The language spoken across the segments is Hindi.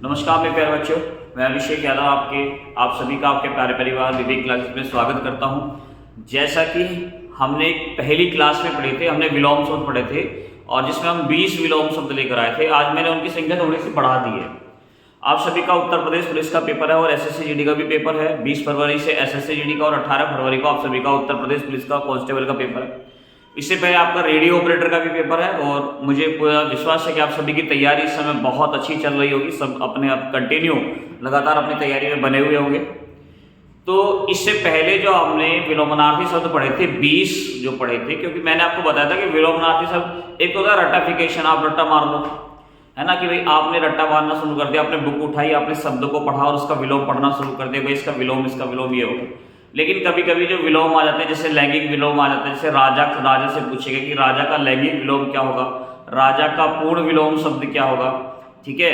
नमस्कार मेरे प्यारे बच्चों, मैं अभिषेक यादव आप सभी का आपके प्यारे परिवार विवेक क्लासेस में स्वागत करता हूं। जैसा कि हमने पहली क्लास में पढ़े थे, हमने विलोम शब्द पढ़े थे और जिसमें हम 20 विलोम शब्द लेकर आए थे। आज मैंने उनकी संख्या थोड़ी सी बढ़ा दी है। आप सभी का उत्तर प्रदेश पुलिस का पेपर है और एसएससी जीडी का भी पेपर है। 20 फरवरी से एसएससी जीडी का और 18 फरवरी को आप सभी का उत्तर प्रदेश पुलिस का कांस्टेबल का पेपर है। इससे पहले आपका रेडियो ऑपरेटर का भी पेपर है और मुझे पूरा विश्वास है कि आप सभी की तैयारी इस समय बहुत अच्छी चल रही होगी। सब अपने आप कंटिन्यू लगातार अपनी तैयारी में बने हुए होंगे। तो इससे पहले जो हमने विलोमनार्थी शब्द पढ़े थे, 20 जो पढ़े थे, क्योंकि मैंने आपको बताया था कि विलोमनार्थी शब्द एक तो होता है रट्टाफिकेशन, आप रट्टा मार लो, है ना, कि भाई आपने रट्टा मारना शुरू कर दिया, आपने बुक उठाई, आपने शब्द को पढ़ा और उसका विलोम पढ़ना शुरू कर दिया, भाई इसका विलोम ये होगा। लेकिन कभी कभी जो विलोम आ जाते हैं, जैसे लैंगिक विलोम आ जाते हैं, जैसे राजा से पूछेगा कि राजा का लैंगिक विलोम क्या होगा, राजा का पूर्ण विलोम शब्द क्या होगा, ठीक है।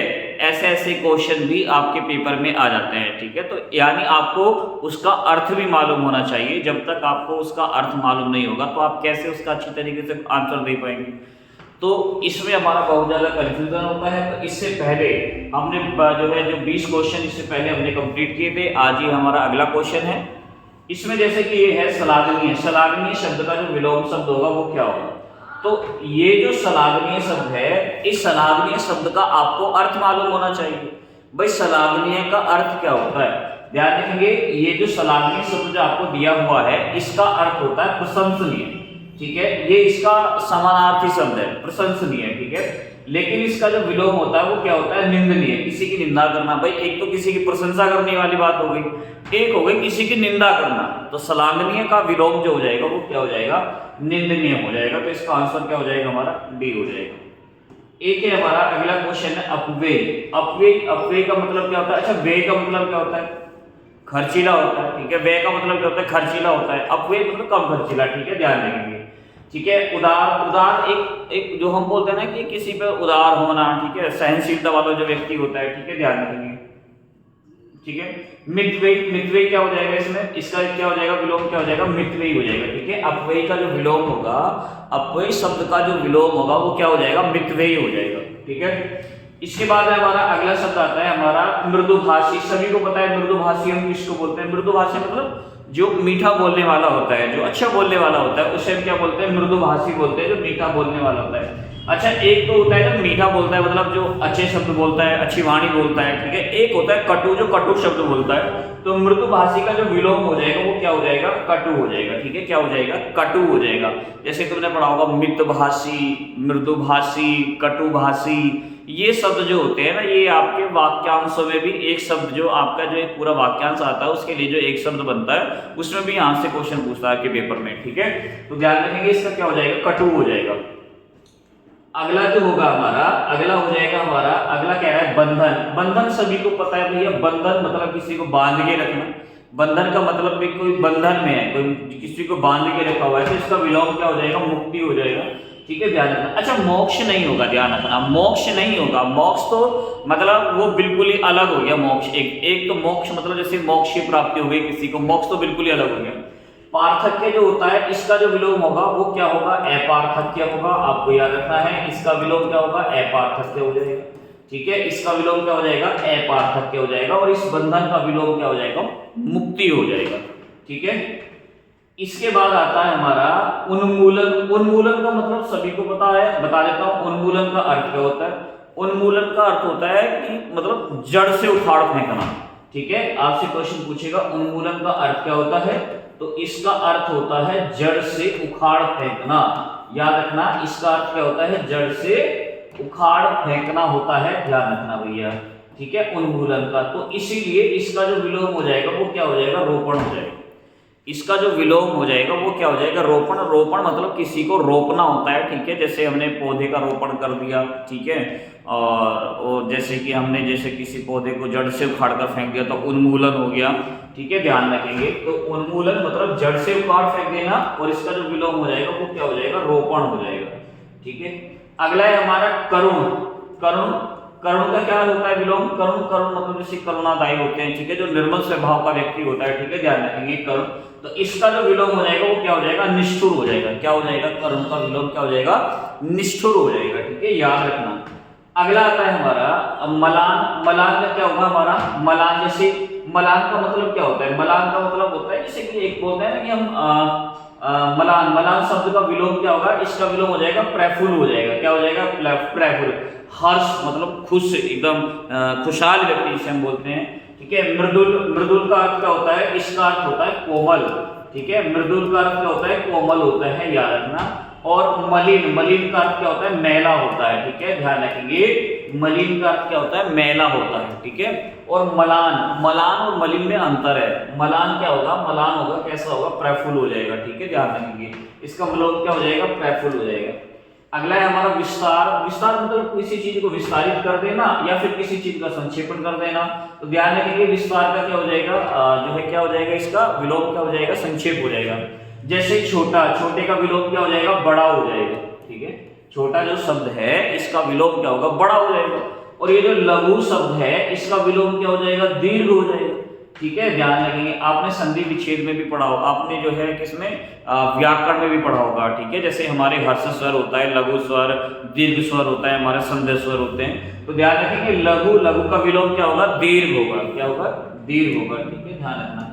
ऐसे क्वेश्चन भी आपके पेपर में आ जाते हैं, ठीक है। तो यानी आपको उसका अर्थ भी मालूम होना चाहिए। जब तक आपको उसका अर्थ मालूम नहीं होगा तो आप कैसे उसका अच्छी तरीके से आंसर दे पाएंगे। तो इसमें हमारा बहुत ज़्यादा कन्फ्यूजन होता है। तो इससे पहले हमने जो 20 क्वेश्चन इससे पहले हमने कंप्लीट किए थे। आज ही हमारा अगला क्वेश्चन है। इसमें जैसे कि ये है सलागनीय। सलागनीय शब्द का जो विलोम शब्द होगा वो क्या होगा। तो ये जो सलागनीय शब्द है, इस सलागनीय शब्द का आपको अर्थ मालूम होना चाहिए। भाई सलागनीय का अर्थ क्या होता है, ध्यान रखेंगे। ये जो सलागनीय शब्द जो आपको दिया हुआ है, इसका अर्थ होता है प्रशंसनीय, ठीक है। ये इसका समानार्थी शब्द है, प्रशंसनीय, ठीक है। लेकिन इसका जो विलोम होता है वो क्या होता है, निंदनीय, किसी की निंदा करना। भाई एक तो किसी की प्रशंसा करने वाली बात हो गई, एक हो गई किसी की निंदा करना। तो सलागनीय का विलोम जो हो जाएगा वो क्या हो जाएगा, निंदनीय हो जाएगा। तो इसका आंसर क्या हो जाएगा, हमारा डी हो जाएगा। एक है हमारा अगला क्वेश्चन है अपव्यय। अपव्यय का मतलब क्या होता है। अच्छा, व्यय का मतलब क्या होता है, खर्चीला होता है, ठीक है। व्यय का मतलब क्या होता है, खर्चीला होता है। अपव्यय मतलब कम खर्चीला, ठीक है, ध्यान रखेंगे, ठीक है। उदार एक जो हम बोलते हैं ना कि किसी पे उदार होना, ठीक है, सहनशीलता वाला जो व्यक्ति होता है, ठीक है, ध्यान रखेंगे, ठीक है। मितव्ययी क्या हो जाएगा, इसमें इसका क्या हो जाएगा, विलोम क्या हो जाएगा, मितव्ययी हो जाएगा, ठीक है। अपव्ययी का जो विलोम होगा, अपव्ययी शब्द का जो विलोम होगा वो क्या हो जाएगा, मितव्ययी हो जाएगा, ठीक है। इसके बाद है हमारा अगला शब्द आता है हमारा मृदुभाषी। सभी को पता है मृदुभाषी हम किसको बोलते हैं। मृदुभाषी मतलब जो मीठा बोलने वाला होता है, जो अच्छा बोलने वाला होता है, उसे हम क्या बोलते हैं, मृदुभाषी बोलते हैं, जो मीठा बोलने वाला होता है। अच्छा, एक तो होता है जो मीठा बोलता है, मतलब जो अच्छे शब्द बोलता है, अच्छी वाणी बोलता है, ठीक है। एक होता है कटु, जो कटु शब्द बोलता है। तो मृदुभाषी का जो विलोम हो जाएगा वो क्या हो जाएगा, कटु हो जाएगा, ठीक है। क्या हो जाएगा, कटु हो जाएगा। जैसे तुमने पढ़ा होगा मितभाषी, मृदुभाषी, कटुभाषी, ये शब्द जो होते हैं ना, ये आपके वाक्यांशों में भी एक शब्द जो आपका जो एक पूरा वाक्यांश आता है उसके लिए जो एक शब्द बनता है, उसमें भी यहाँ से क्वेश्चन पूछता है आपके पेपर में, ठीक है। तो ध्यान रखेंगे, इसका क्या हो जाएगा, कटु हो जाएगा। अगला जो होगा हमारा, अगला हो जाएगा हमारा, अगला कह रहा है बंधन। बंधन सभी को पता है भैया, बंधन मतलब किसी को बांध के रखना। बंधन का मतलब भी कोई बंधन में है, कोई किसी को बांध के रखा हुआ है, तो इसका विलोम क्या हो जाएगा, मुक्ति हो जाएगा, ठीक है, ध्यान रखना। अच्छा, मोक्ष नहीं होगा, ध्यान रखना, मोक्ष नहीं होगा। मोक्ष तो मतलब वो बिल्कुल ही अलग हो गया। मोक्ष एक तो मोक्ष मतलब जैसे मोक्ष की प्राप्ति हो गई किसी को, मोक्ष तो बिल्कुल ही अलग हो गया। पार्थक्य जो होता है, इसका जो विलोम होगा वो क्या होगा, अपार्थक्य होगा। आपको याद रखना है, इसका विलोम क्या होगा, अपार्थक्य हो जाएगा, ठीक है। इसका विलोम क्या हो जाएगा, अपार्थक्य हो जाएगा। और इस बंधन का विलोम क्या हो जाएगा, मुक्ति हो जाएगा, ठीक है। इसके बाद आता है हमारा उन्मूलन। उन्मूलन का मतलब सभी को पता है, बता देता हूं। उन्मूलन का अर्थ क्या होता है, उन्मूलन का अर्थ होता है कि मतलब जड़ से उखाड़ फेंकना, ठीक है। आपसे क्वेश्चन पूछेगा उन्मूलन का अर्थ क्या होता है, तो इसका अर्थ होता है जड़ से उखाड़ फेंकना। याद रखना, इसका अर्थ क्या होता है, जड़ से उखाड़ फेंकना होता है, ध्यान रखना भैया, ठीक है, उन्मूलन का। तो इसीलिए इसका जो विलोम हो जाएगा वो क्या हो जाएगा, रोपण हो जाएगा। इसका जो विलोम हो जाएगा वो क्या हो जाएगा, रोपण। रोपण मतलब किसी को रोपना होता है, ठीक है। जैसे हमने पौधे का रोपण कर दिया, ठीक है, और जैसे कि हमने जैसे किसी पौधे को जड़ से उखाड़ कर फेंक दिया तो उन्मूलन हो गया, ठीक है, ध्यान रखेंगे। तो उन्मूलन मतलब जड़ से उखाड़ फेंक देना, और इसका जो विलोम हो जाएगा वो क्या हो जाएगा, रोपण हो जाएगा, ठीक है। अगला है हमारा करुण। करुण, करुण का क्या होता है विलोम, करुण मतलब जैसे करुणादायी होते हैं, ठीक है, जो निर्मल स्वभाव का व्यक्ति होता है, ठीक है, ध्यान रखेंगे, करुण। तो इसका जो विलोम हो जाएगा वो क्या हो जाएगा, निष्ठुर हो जाएगा। क्या हो जाएगा, करुण का विलोम क्या हो जाएगा, निष्ठुर हो जाएगा, ठीक है, याद रखना। अगला आता है हमारा मलान। मलान का क्या होगा हमारा, मलान जैसे मलान का मतलब क्या होता है, मलान का मतलब होता है जैसे कि एक बोलते हैं ना कि हम मलान, मलान शब्द का विलोम क्या होगा, इसका विलोम हो जाएगा प्रफुल्ल हो जाएगा। क्या हो जाएगा, प्रफुल्ल। हर्ष मतलब खुश, एकदम खुशहाल व्यक्ति जिसे हम बोलते हैं। ठीक है। मृदुल, मृदुल का अर्थ क्या होता है, इसका अर्थ होता है कोमल। ठीक है। मृदुल का अर्थ क्या होता है, कोमल होता है, याद रखना। और मलिन, मलिन का अर्थ क्या होता है, मैला होता है। ठीक है, ध्यान रखेंगे। मलिन का अर्थ क्या होता है, मैला होता है। ठीक है। और मलान, मलान और मलिन में अंतर है। मलान क्या होगा, मलान होगा कैसा होगा, प्रफुल्ल हो जाएगा। ठीक है, ध्यान रखेंगे। इसका मतलब क्या हो जाएगा, प्रफुल्ल हो जाएगा। अगला है हमारा विस्तार। विस्तार मतलब किसी चीज को विस्तारित कर देना या फिर किसी चीज का संक्षेपण कर देना। तो ध्यान रखेंगे विस्तार का क्या हो जाएगा, जो है क्या हो जाएगा, इसका विलोम क्या हो जाएगा, संक्षेप हो जाएगा। जैसे छोटा, छोटे का विलोम क्या हो जाएगा, बड़ा हो जाएगा। ठीक है। छोटा जो शब्द है इसका विलोम क्या होगा, बड़ा हो जाएगा। और ये जो लघु शब्द है इसका विलोम क्या हो जाएगा, दीर्घ हो जाएगा। ठीक है, ध्यान रखेंगे। आपने संधि विच्छेद में भी पढ़ा होगा, आपने जो है किसमें, व्याकरण में भी पढ़ा होगा। ठीक है। जैसे हमारे हर्ष स्वर होता है, लघु स्वर, दीर्घ स्वर होता है, हमारे संधि स्वर होते हैं। तो ध्यान रखेंगे लघु, लघु का विलोम क्या होगा, दीर्घ होगा। क्या होगा, दीर्घ होगा। ठीक है, ध्यान रखना।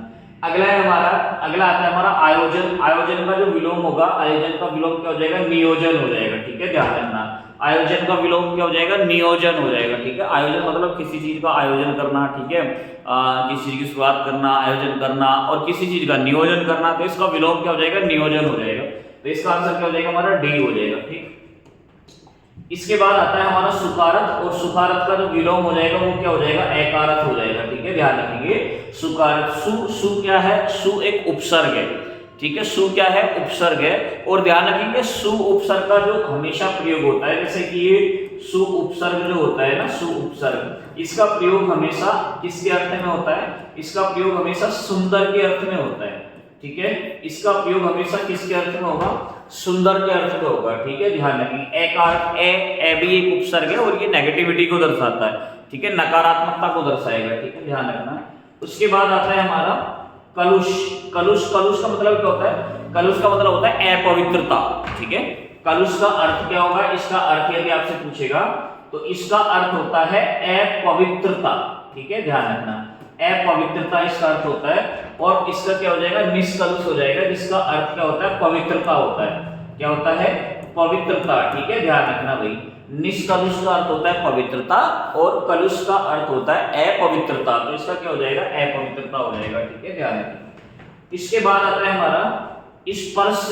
अगला है हमारा, अगला आता है हमारा आयोजन। आयोजन का जो विलोम होगा, आयोजन का विलोम क्या हो जाएगा, नियोजन हो जाएगा। ठीक है, ध्यान रखना। आयोजन का विलोम क्या हो जाएगा, नियोजन हो जाएगा। ठीक है। आयोजन मतलब किसी चीज का आयोजन करना। ठीक है, किसी चीज की शुरुआत करना, आयोजन करना, और किसी चीज का नियोजन करना, तो इसका विलोम क्या हो जाएगा, नियोजन हो जाएगा। तो इसका आंसर क्या हो जाएगा हमारा, डी हो जाएगा। ठीक। इसके बाद आता है हमारा सुकारत। और सुकारत का जो विलोम हो जाएगा वो क्या हो जाएगा, एकारत हो जाएगा। ठीक है, ध्यान रखेंगे। सुकारत, सु, सु क्या है, सु एक उपसर्ग है। ठीक है, सु क्या है, उपसर्ग है। और ध्यान रखेंगे सु उपसर्ग का जो हमेशा प्रयोग होता है, जैसे कि ये सु उपसर्ग जो होता है ना, सु उपसर्ग, इसका प्रयोग हमेशा किसके अर्थ में होता है, इसका प्रयोग हमेशा सुंदर के अर्थ में होता है। ठीक है, इसका प्रयोग हमेशा किसके अर्थ में होगा, सुंदर के अर्थ में होगा। ठीक है, ध्यान रखेंगे। ए का ए भी एक उपसर्ग है और ये नेगेटिविटी को दर्शाता है। ठीक है, नकारात्मकता को दर्शाएगा। ठीक है, ध्यान रखना। उसके बाद आता है हमारा कलुष। कलुष, कलुष का मतलब क्या होता है, कलुष का मतलब होता है अपवित्रता। ठीक है, कलुष का अर्थ क्या होगा, इसका अर्थ यदि आपसे पूछेगा तो इसका अर्थ होता है अपवित्रता। ठीक है, ध्यान रखना। अपवित्रता इसका अर्थ होता है। और इसका क्या हो जाएगा, निष्कलुष हो जाएगा, जिसका अर्थ क्या होता है, पवित्रता होता है। क्या होता है, पवित्रता। ठीक है, ध्यान रखना भाई। निष्कलुष का अर्थ होता है पवित्रता और कलुष का अर्थ होता है अपवित्रता। तो इसका क्या हो जाएगा, अपवित्रता हो जाएगा। ठीक है, ध्यान रखना। इसके बाद आता है हमारा स्पर्श।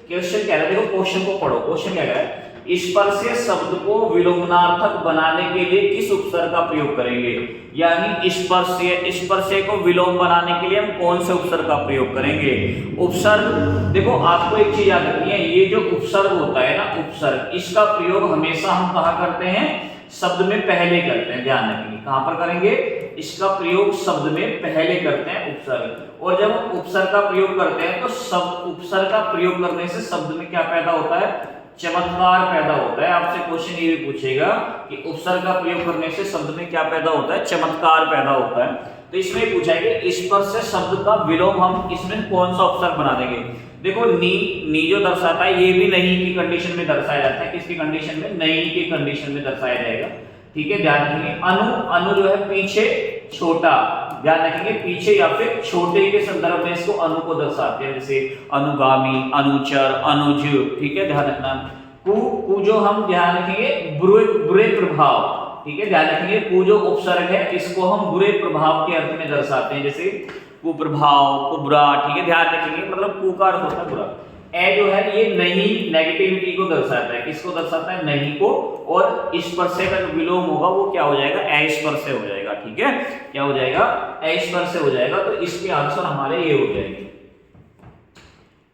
क्वेश्चन कह रहा है, देखो क्वेश्चन को पढ़ो। क्वेश्चन क्या कह रहा है, स्पर्शीय शब्द को विलोमनार्थक बनाने के लिए किस उपसर्ग का प्रयोग करेंगे। यानी स्पर्शीय, स्पर्शीय को विलोम बनाने के लिए हम कौन से उपसर्ग का प्रयोग करेंगे। उपसर्ग, देखो आपको एक चीज याद रखनी है, ये जो उपसर्ग होता है ना, उपसर्ग, इसका प्रयोग हमेशा हम कहाँ करते हैं, शब्द में पहले करते हैं। ध्यान रखेंगे, कहां पर करेंगे, इसका प्रयोग शब्द में पहले करते हैं, उपसर्ग। और जब हम उपसर्ग का प्रयोग करते हैं तो शब्द, उपसर्ग का प्रयोग करने से शब्द में क्या पैदा होता है, चमत्कार पैदा होता है। आपसे क्वेश्चन ये भी पूछेगा कि उपसर्ग का प्रयोग करने से शब्द में क्या पैदा होता है, चमत्कार पैदा होता है। तो इसमें पूछा है कि स्पर्श शब्द का विलोम हम इसमें कौन सा उपसर्ग बना देंगे। देखो नी जो दर्शाता है ये भी नहीं की कंडीशन में दर्शाया जाता है। किसकी कंडीशन में, नहीं की कंडीशन में दर्शाया जाएगा। ठीक है, ध्यान रखेंगे। अनु जो है पीछे, छोटा, ध्यान रखेंगे पीछे या फिर छोटे के संदर्भ में इसको अनु को दर्शाते हैं, जैसे अनुगामी, अनुचर, अनुज। ठीक है, ध्यान रखना। कु जो हम ध्यान रखेंगे बुरे प्रभाव। ठीक है, ध्यान रखेंगे कु जो उपसर्ग है इसको हम बुरे प्रभाव के अर्थ में दर्शाते हैं, जैसे कुप्रभाव, कुबुरा। ठीक है, ध्यान रखेंगे, मतलब कु का अर्थ होता है बुरा। ए जो है ये नहीं, नेगेटिविटी को दर्शाता है। किसको दर्शाता है, नहीं को। और स्पर्श का जो विलोम होगा वो क्या हो जाएगा, अस्पर्श हो जाएगा। ठीक है, क्या हो जाएगा, अस्पर्श हो जाएगा। तो इसके आंसर हमारे ये हो जाएंगे।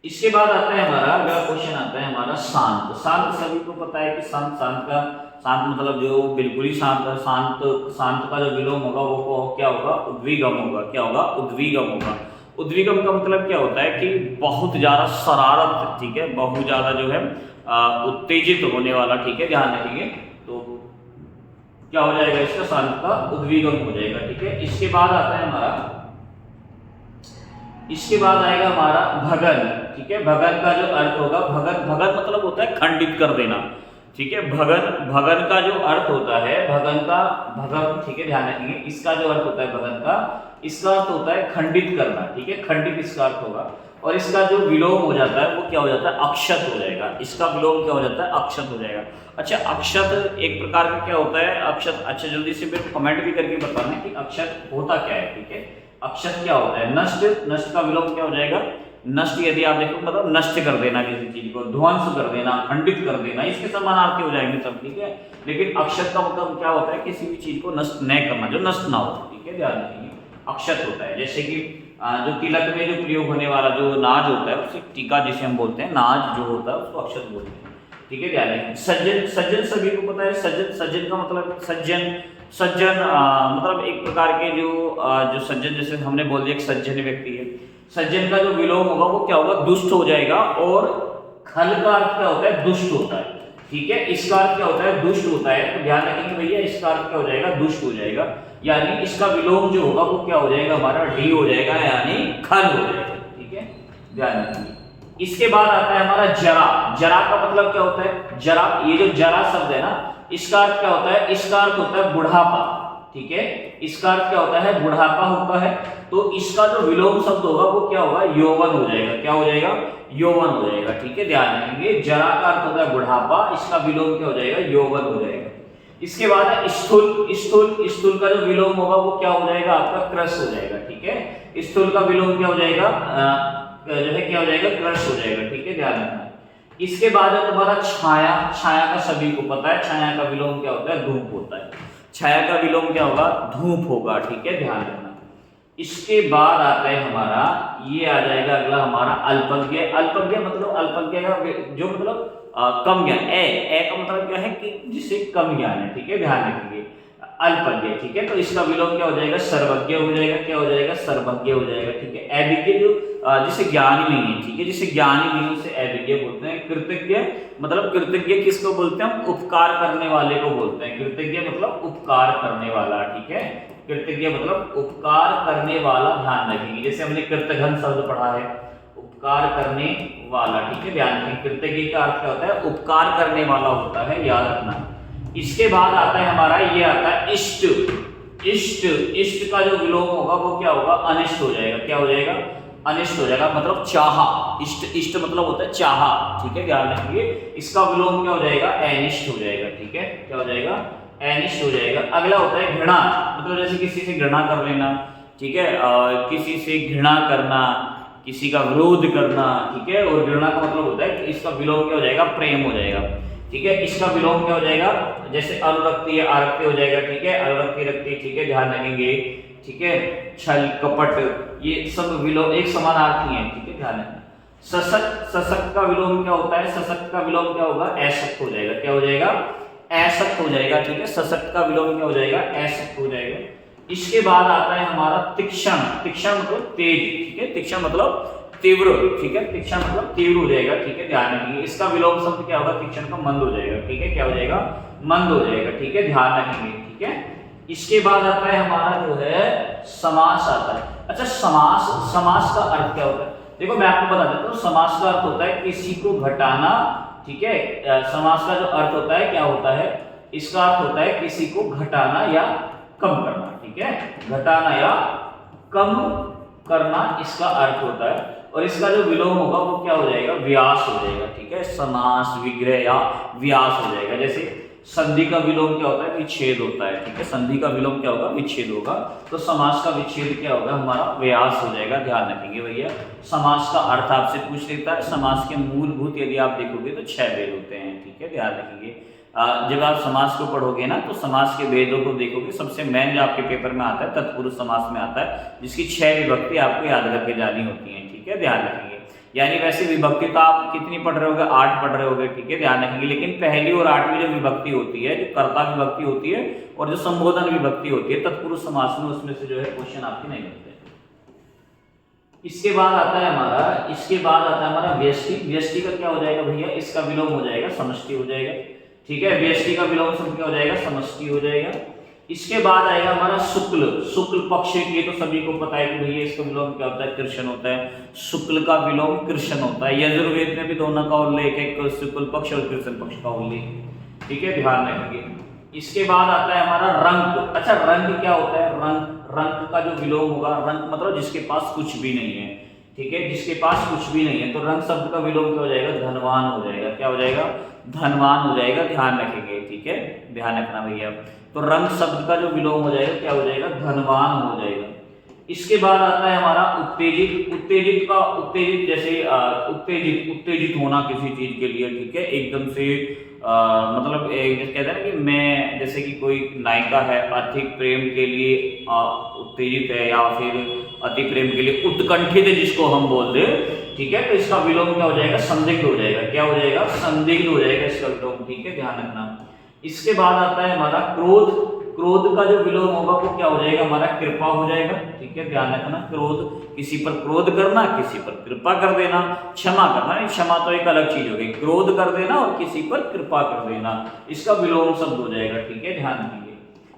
इसके बाद आता है हमारा अगला क्वेश्चन आता है हमारा शांत। शांत सभी को पता है कि शांत मतलब जो बिल्कुल ही शांत है। शांत का जो विलोम होगा वो क्या होगा, उद्विगम होगा। क्या होगा, उद्विगम होगा। उद्विगम का मतलब क्या होता है कि बहुत ज्यादा शरारत। ठीक है, बहुत ज्यादा जो है उत्तेजित होने वाला। ठीक है, ध्यान रखेंगे। तो क्या हो जाएगा, इसका शांत का उद्विगम हो जाएगा। ठीक है, इसके बाद आता है हमारा, इसके बाद आएगा हमारा भगन। ठीक है, भगन का जो अर्थ होगा, भगन मतलब होता है खंडित कर देना। ठीक है। भगन, भगन का जो अर्थ होता है, भगन का भगन, ठीक है, ध्यान रखिए, इसका जो अर्थ होता है भगन का, इसका अर्थ होता है खंडित करना, ठीक है, खंडित इसका अर्थ होगा। और इसका जो विलोम हो जाता है वो क्या हो जाता है, अक्षत हो जाएगा। इसका विलोम क्या हो जाता है, अक्षत हो जाएगा। अच्छा, अक्षत एक प्रकार का क्या होता है अक्षत? अच्छा, जल्दी से फिर कमेंट भी करके बताना कि अक्षत होता क्या है, ठीक है। अक्षत क्या होता है? नष्ट, नष्ट का विलोम क्या हो जाएगा, नष्ट। यदि आप देखो मतलब नष्ट कर देना किसी चीज को, ध्वंस कर देना, खंडित कर देना, इसके समानार्थी हो जाएंगे सब, ठीक है। लेकिन अक्षत का मतलब क्या होता है, किसी भी चीज को नष्ट न करना, जो नष्ट ना हो, ठीक है, ध्यान रखिए, अक्षत होता है। जैसे कि जो तिलक में जो प्रयोग होने वाला जो नाज होता है, उसे टीका जिसे हम बोलते हैं, नाज जो होता है उसको अक्षत बोलते हैं, ठीक है, ध्यान रखिए। सज्जन, सज्जन सभी को पता है, सज्जन, सज्जन का मतलब सज्जन, सज्जन मतलब एक प्रकार के जो सज्जन, जैसे हमने बोल दिया एक सज्जन व्यक्ति है, सज्जन का जो विलोम होगा वो क्या होगा, दुष्ट हो जाएगा। और खल का अर्थ क्या होता है, दुष्ट होता है, ठीक है। इसका अर्थ क्या होता है, दुष्ट होता है। तो ध्यान रखेंगे भैया, इसका अर्थ क्या हो जाएगा, दुष्ट हो जाएगा। यानी इसका विलोम जो होगा वो क्या हो जाएगा, हमारा डी हो जाएगा, यानी खल हो जाएगा, ठीक है, ध्यान रखिए। इसके बाद आता है हमारा जरा। जरा का मतलब क्या होता है, जरा, ये जो जरा शब्द है ना, इसका अर्थ क्या होता है, इसका अर्थ होता है बुढ़ापा, ठीक है। इसका अर्थ क्या होता है, बुढ़ापा होता है। तो इसका जो विलोम शब्द होगा वो क्या होगा, यौवन हो जाएगा। क्या हो जाएगा, यौवन हो जाएगा, ठीक है, ध्यान रखेंगे। जरा का अर्थ होता है बुढ़ापा, इसका विलोम क्या हो जाएगा, यौवन हो जाएगा। इसके बाद है स्थूल। स्थूल, स्थूल का जो विलोम होगा वो क्या हो जाएगा, आपका क्रश हो जाएगा, ठीक है। स्थूल का विलोम क्या हो जाएगा, जो है क्या हो जाएगा, क्रश हो जाएगा, ठीक है, ध्यान रखना। इसके बाद है तुम्हारा छाया। छाया का सभी को पता है, छाया का विलोम क्या होता है, धूप होता है। छाया का विलोम क्या होगा, धूप होगा, ठीक है, ध्यान रखना। इसके बाद आता है हमारा, ये आ जाएगा अगला हमारा अल्पज्ञ। अल्पज्ञ मतलब, अल्पज्ञ का जो मतलब कम ज्ञान। ए का मतलब क्या है कि जिसे कम ज्ञान है, ठीक है, ध्यान रखेंगे, अल्पज्ञ, ठीक है। तो इसका विलोम क्या हो जाएगा, सर्वज्ञ हो जाएगा। क्या हो जाएगा, सर्वज्ञ हो जाएगा, ठीक है। अभिज्ञ जो जिसे ज्ञान ही नहीं है, ठीक है, जिसे ज्ञान ही नहीं है उसे अभिज्ञ बोलते हैं। कृतज्ञ मतलब, कृतज्ञ किसको बोलते हैं हम, उपकार करने वाले को बोलते हैं। कृतज्ञ मतलब उपकार करने वाला, ठीक है, कृतज्ञ मतलब उपकार करने वाला, ध्यान रखेंगे। जैसे हमने कृतघ्न शब्द पढ़ा है, उपकार करने वाला, ठीक है, ध्यान रखेंगे। कृतज्ञ का अर्थ क्या होता है, उपकार करने वाला होता है, याद रखना। इसके बाद आता है हमारा, ये आता है इष्ट। इष्ट, इष्ट का जो विलोम होगा वो क्या होगा, अनिष्ट हो जाएगा। क्या हो जाएगा, अनिष्ट हो जाएगा, मतलब चाहा। इष्ट, इष्ट मतलब होता है चाहा, ठीक है, ध्यान रखिए। इसका विलोम क्या हो जाएगा, अनिष्ट हो जाएगा, ठीक है, क्या हो जाएगा, अनिष्ट हो जाएगा। अगला होता है घृणा, मतलब जैसे किसी से घृणा कर लेना, ठीक है, किसी से घृणा करना, किसी का विरोध करना, ठीक है। और घृणा का मतलब होता है कि इसका विलोम क्या हो जाएगा, प्रेम हो जाएगा, ठीक है। इसका विलोम क्या हो जाएगा, जैसे अनुरक्ति या आरक्ति हो जाएगा, ठीक है, अनुरक्ति रक्ति, ठीक है, ध्यान रखेंगे, ठीक है। छल कपट, ये सब विलोम एक समानार्थी हैं, ठीक है, ध्यान रखना। सशक्त, सशक्त का विलोम क्या होता है, सशक्त का विलोम क्या होगा, असक्त हो जाएगा। क्या हो जाएगा, असक्त हो जाएगा, ठीक है। सशक्त का विलोम क्या हो जाएगा, असक्त हो जाएगा। इसके बाद आता है हमारा तीक्ष्ण। तीक्ष्ण मतलब तेज, ठीक है, तीक्ष्ण मतलब तीव्र, ठीक है, तीक्ष्ण मतलब तीव्र हो जाएगा, ठीक है, ध्यान रखिए। इसका विलोम शब्द क्या होगा, तीक्ष्ण का मंद हो जाएगा, ठीक है, क्या हो जाएगा, मंद हो जाएगा, ठीक है, ध्यान रखेंगे, ठीक है। इसके बाद आता है हमारा जो है समास आता है। अच्छा, समास, समास का अर्थ क्या होता है, देखो मैं आपको बता देता हूँ। समास का अर्थ होता है किसी को घटाना, ठीक है। समास का जो अर्थ होता है क्या होता है, इसका अर्थ होता है किसी को घटाना या कम करना, ठीक है, घटाना या कम करना इसका अर्थ होता है। और इसका जो विलोम होगा वो क्या हो जाएगा, व्यास हो जाएगा, ठीक है, समास, विग्रह या व्यास हो जाएगा। जैसे संधि का विलोम क्या होता है, विच्छेद होता है, ठीक है, संधि का विलोम क्या होगा, विच्छेद होगा। तो समास का विच्छेद क्या होगा, हमारा व्यास हो जाएगा, ध्यान रखेंगे भैया। समास का अर्थ आपसे पूछ लेता है। समास के मूलभूत यदि आप देखोगे तो 6 भेद होते हैं, ठीक है, ध्यान रखेंगे। जब आप समास को पढ़ोगे ना तो समास के भेदों को देखोगे, सबसे मेन जो आपके पेपर में आता है तत्पुरुष समास में आता है, जिसकी 6 विभक्ति आपको याद रखे जानी होती है, ठीक है, ध्यान रखेंगे। यानी वैसे विभक्ति तो आप कितनी पढ़ रहे होगे, 8 पढ़ रहे होगे, ठीक है, ध्यान रखेंगे। लेकिन पहली और 8वीं जो विभक्ति होती है, जो कर्ता विभक्ति होती है और जो संबोधन विभक्ति होती है तत्पुरुष समास में, उसमें से जो है क्वेश्चन आपके नहीं बनते। इसके बाद आता है हमारा व्यष्टि। व्यष्टि का क्या हो जाएगा भैया, इसका विलोम हो जाएगा समष्टि हो जाएगा, ठीक है। व्यष्टि का विलोम शब्द क्या हो जाएगा, समष्टि हो जाएगा। इसके बाद आएगा हमारा शुक्ल। शुक्ल पक्ष, ये तो सभी को पता है कि भैया इसका विलोम क्या होता है, कृष्ण होता है। शुक्ल का विलोम कृष्ण होता है। यजुर्वेद में भी दोनों का उल्लेख है, शुक्ल पक्ष और कृष्ण पक्ष का उल्लेख, ठीक है, ध्यान रखेंगे। इसके बाद आता है हमारा रंग। अच्छा, रंग क्या होता है? रंग का जो विलोम होगा, रंग मतलब जिसके पास कुछ भी नहीं है, ठीक है, जिसके पास कुछ भी नहीं है, तो रंग शब्द का विलोम क्या हो जाएगा? धनवान हो जाएगा। क्या हो जाएगा? धनवान हो जाएगा। ध्यान रखेंगे, ठीक है, ध्यान रखना भैया। तो रंग शब्द का जो विलोम हो जाएगा क्या हो जाएगा? धनवान हो जाएगा। इसके बाद आता है हमारा उत्तेजित। उत्तेजित जैसे उत्तेजित होना किसी चीज के लिए, ठीक है, एकदम से मतलब कहते हैं ना कि मैं, जैसे कि कोई नायिका है, अधिक प्रेम के लिए उत्तेजित है, या फिर अति प्रेम के लिए उत्कंठित है जिसको हम बोल दे, ठीक है, तो इसका विलोम क्या हो जाएगा? संदिग्ध हो जाएगा। क्या हो जाएगा? संदिग्ध हो जाएगा इसका विलोम, ठीक है, ध्यान रखना। इसके बाद आता है हमारा क्रोध। क्रोध का जो विलोम होगा वो क्या हो जाएगा? हमारा कृपा हो जाएगा, ठीक है, ध्यान रखना। क्रोध, किसी पर क्रोध करना, किसी पर कृपा कर देना, क्षमा करना। क्षमा तो एक अलग चीज हो गई, क्रोध कर देना और किसी पर कृपा कर देना, इसका विलोम शब्द हो जाएगा, ठीक है, ध्यान दीजिए।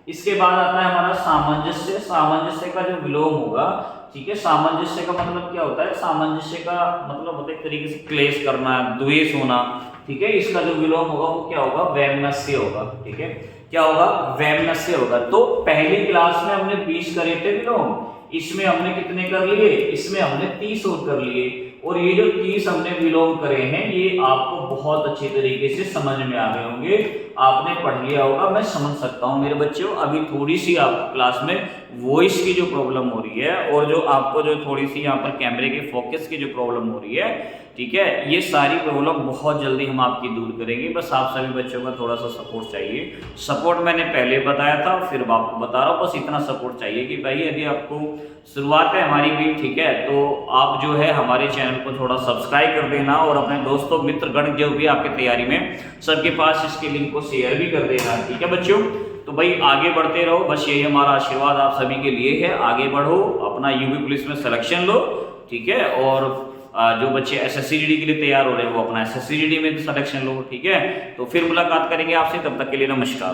इसके बाद आता है हमारा सामंजस्य। सामंजस्य का जो विलोम होगा, ठीक है, सामंजस्य का मतलब क्या होता है? सामंजस्य का मतलब होता है एक तरीके से क्लेश करना, द्वेष होना, ठीक है, इसका जो विलोम होगा वो क्या होगा? वैमनस्य होगा, ठीक है, क्या होगा? वैमनस्य होगा। तो पहली क्लास में हमने 20 करे थे विलोम, इसमें हमने कितने कर लिए? इसमें हमने 30 और कर लिए, और ये जो 30 हमने विलोम करे हैं ये आपको बहुत अच्छे तरीके से समझ में आ गए होंगे, आपने पढ़ लिया होगा, मैं समझ सकता हूँ मेरे बच्चों। अभी थोड़ी सी आपको क्लास में वॉइस की जो प्रॉब्लम हो रही है, और जो आपको जो थोड़ी सी यहाँ पर कैमरे के फोकस की जो प्रॉब्लम हो रही है, ठीक है, ये सारी प्रॉब्लम बहुत जल्दी हम आपकी दूर करेंगे। बस आप सभी बच्चों का थोड़ा सा सपोर्ट चाहिए। सपोर्ट मैंने पहले बताया था, फिर आपको बता रहा हूँ, बस इतना सपोर्ट चाहिए कि भाई यदि आपको शुरुआत है हमारी भी, ठीक है, तो आप जो है हमारे चैनल को थोड़ा सब्सक्राइब कर देना, और अपने दोस्तों मित्रगण जो भी आपके तैयारी में, सबके पास इसके लिंक को शेयर भी कर देना, ठीक है बच्चों। तो भाई आगे बढ़ते रहो, बस यही हमारा आशीर्वाद आप सभी के लिए है। आगे बढ़ो, अपना यूपी पुलिस में सिलेक्शन लो, ठीक है, और जो बच्चे SSC-GD के लिए तैयार हो रहे हैं वो अपना SSC-GD में सिलेक्शन लो, ठीक है। तो फिर मुलाकात करेंगे आपसे, तब तक के लिए नमस्कार।